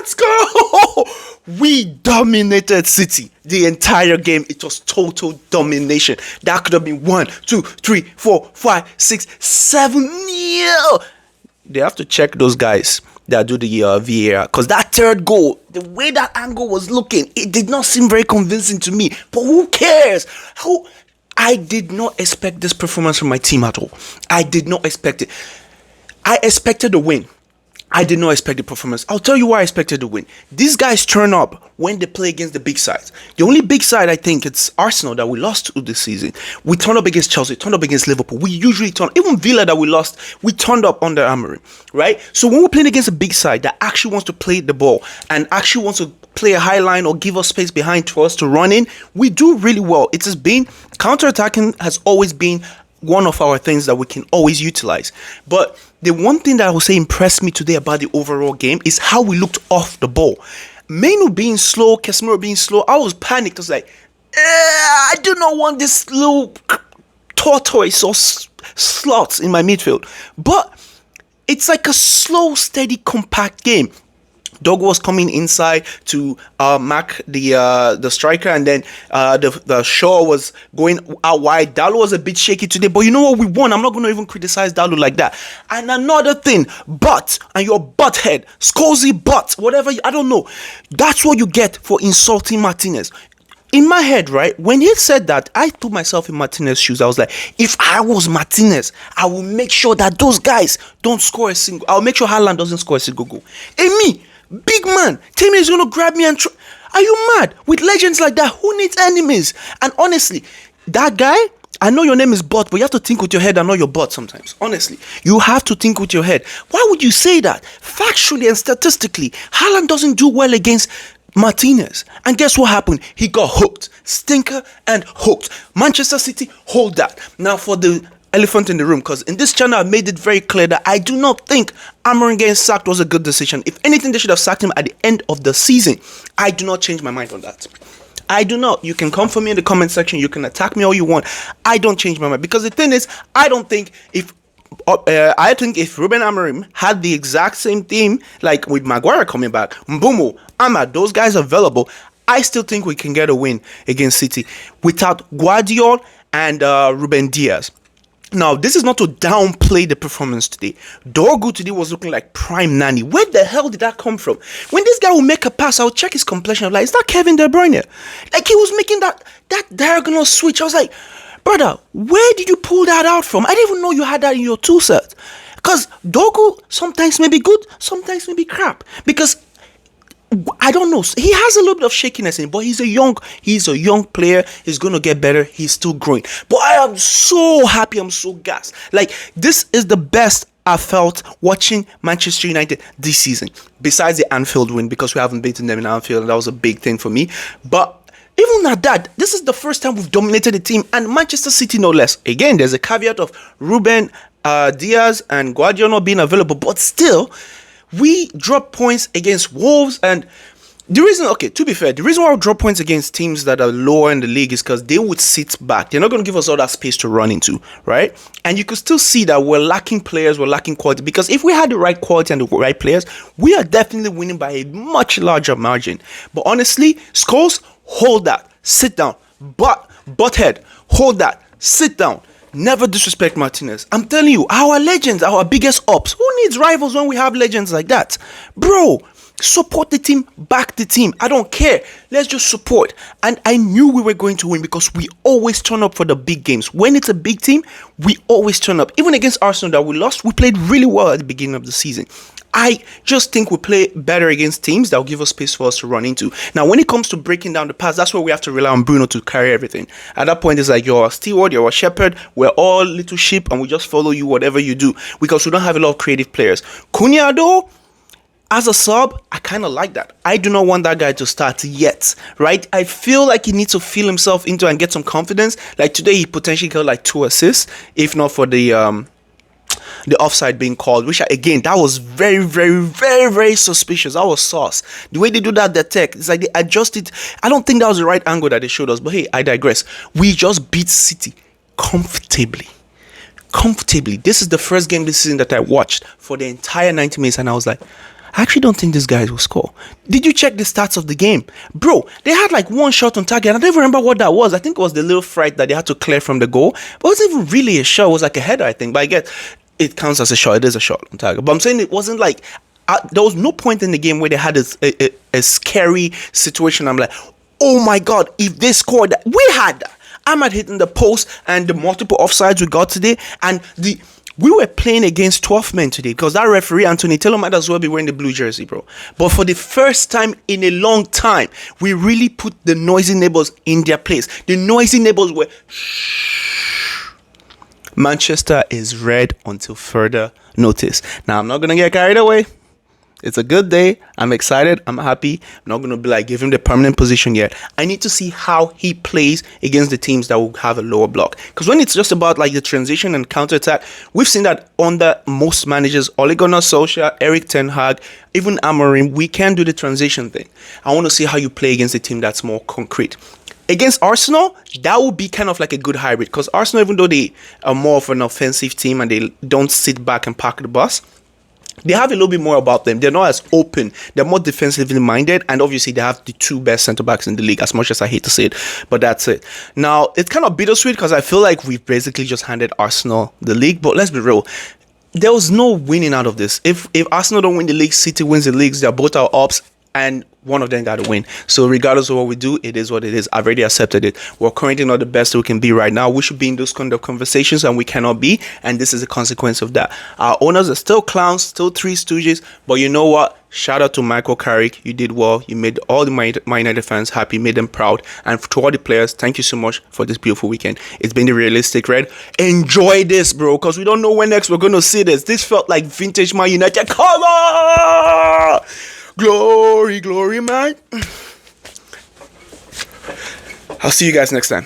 let's go. We dominated City the entire game. It was total domination. That could have been 1, 2, 3, 4, 5, 6, 7 nil. They have to check those guys that do the VAR, because that third goal, the way that angle was looking, it did not seem very convincing to me. But who cares? I did not expect this performance from my team at all. I did not expect it. I expected a win. I did not expect the performance. I'll tell you why I expected to win. These guys turn up when they play against the big sides. The only big side, I think, it's Arsenal that we lost to this season. We turned up against Chelsea, turned up against Liverpool. We usually even Villa that we lost, we turned up under Amorim, right? So when we're playing against a big side that actually wants to play the ball and actually wants to play a high line or give us space behind to us to run in, we do really well. It has been, counter-attacking has always been one of our things that we can always utilize. But the one thing that I would say impressed me today about the overall game is how we looked off the ball. Mainu being slow, Casemiro being slow, I was panicked. I was like, I do not want this little tortoise or slots in my midfield. But it's like a slow, steady, compact game. Dog was coming inside to mark the striker, and then the Shaw was going out wide. Dalot was a bit shaky today, but you know what? We won. I'm not going to even criticize Dalot like that. And another thing, and your butthead, Scozy butt, whatever, I don't know. That's what you get for insulting Martinez. In my head, right, when he said that, I put myself in Martinez's shoes. I was like, if I was Martinez, I will make sure that those guys don't score a single. I'll make sure Haaland doesn't score a single goal. And me, big man, tell me he's going to grab me and... Are you mad? With legends like that, who needs enemies? And honestly, that guy, I know your name is Butt, but you have to think with your head and not your butt sometimes. Honestly, you have to think with your head. Why would you say that? Factually and statistically, Haaland doesn't do well against Martinez. And guess what happened? He got hooked. Stinker and hooked. Manchester City, hold that. Now for the elephant in the room, because in this channel I made it very clear that I do not think Amorim getting sacked was a good decision. If anything, they should have sacked him at the end of the season. I do not change my mind on that. I do not. You can come for me in the comment section. You can attack me all you want. I don't change my mind, because the thing is, I think if Ruben Amorim had the exact same team, like with Maguire coming back, Mbumo, Ahmad, those guys available, I still think we can get a win against City without Guardiola and Ruben Diaz. Now, this is not to downplay the performance today. Dorgu today was looking like prime Nani. Where the hell did that come from? When this guy will make a pass, I'll check his completion. I'm like, is that Kevin De Bruyne? Like, he was making that diagonal switch. I was like, brother, where did you pull that out from? I didn't even know you had that in your tool set. Because Dorgu sometimes may be good, sometimes may be crap. Because I don't know. He has a little bit of shakiness in it, but he's a young player. He's going to get better. He's still growing. But I am so happy. I'm so gassed. Like, this is the best I felt watching Manchester United this season. Besides the Anfield win, because we haven't beaten them in Anfield, and that was a big thing for me. But even at that, this is the first time we've dominated the team, and Manchester City no less. Again, there's a caveat of Ruben Diaz and Guardiola not being available, but still, we drop points against Wolves, and the reason why we drop points against teams that are lower in the league is because they would sit back. They're not going to give us all that space to run into, right? And you could still see that we're lacking players, we're lacking quality, because if we had the right quality and the right players, we are definitely winning by a much larger margin. But honestly, Scholes, hold that, sit down. Butthead, hold that, sit down. Never disrespect Martinez. I'm telling you, our legends, our biggest ops. Who needs rivals when we have legends like that? Bro, support the team, back the team. I don't care. Let's just support. And I knew we were going to win because we always turn up for the big games. When it's a big team, we always turn up. Even against Arsenal that we lost, we played really well at the beginning of the season. I just think we play better against teams that will give us space for us to run into. Now, when it comes to breaking down the pass, that's where we have to rely on Bruno to carry everything. At that point, it's like, you're a steward, you're a shepherd, we're all little sheep, and we just follow you whatever you do, because we don't have a lot of creative players. Cunha, though, as a sub, I kind of like that. I do not want that guy to start yet, right? I feel like he needs to feel himself into and get some confidence. Like today, he potentially got like 2 assists, if not for the offside being called, which again, that was very, very, very, very suspicious. That was sauce. The way they do that, the tech, it's like they adjust it. I don't think that was the right angle that they showed us, but hey, I digress. We just beat City comfortably. This is the first game this season that I watched for the entire 90 minutes, and I was like, I actually don't think these guys will score. Did you check the stats of the game? Bro, they had like one shot on target. I don't even remember what that was. I think it was the little fright that they had to clear from the goal. But it wasn't even really a shot. It was like a header, I think. But I get it counts as a shot. It is a shot on target. But I'm saying it wasn't like... there was no point in the game where they had a scary situation. I'm like, oh my God, if they scored that... We had that. Ahmad hitting the post and the multiple offsides we got today. And we were playing against 12 men today because that referee, Anthony Taylor, might as well be wearing the blue jersey, bro. But for the first time in a long time, we really put the noisy neighbors in their place. The noisy neighbors were... Shh. Manchester is red until further notice. Now, I'm not going to get carried away. It's a good day. I'm excited. I'm happy. I'm not going to be like, give him the permanent position yet. I need to see how he plays against the teams that will have a lower block. Because when it's just about like the transition and counter-attack, we've seen that under most managers, Ole Gunnar Solskjaer, Eric Ten Hag, even Amorim, we can do the transition thing. I want to see how you play against a team that's more concrete. Against Arsenal, that would be kind of like a good hybrid. Because Arsenal, even though they are more of an offensive team and they don't sit back and park the bus, they have a little bit more about them. They're not as open. They're more defensively minded. And obviously, they have the two best centre-backs in the league, as much as I hate to say it. But that's it. Now, it's kind of bittersweet because I feel like we've basically just handed Arsenal the league. But let's be real. There was no winning out of this. If Arsenal don't win the league, City wins the leagues. They're both our ups. And one of them got to win. So regardless of what we do, it is what it is. I've already accepted it. We're currently not the best we can be right now. We should be in those kind of conversations and we cannot be. And this is a consequence of that. Our owners are still clowns, still three stooges. But you know what? Shout out to Michael Carrick. You did well. You made all the Man United fans happy, made them proud. And to all the players, thank you so much for this beautiful weekend. It's been the Realistic Red. Enjoy this, bro, because we don't know when next we're going to see this. This felt like vintage Man United. Come on! Glory, glory, man. I'll see you guys next time.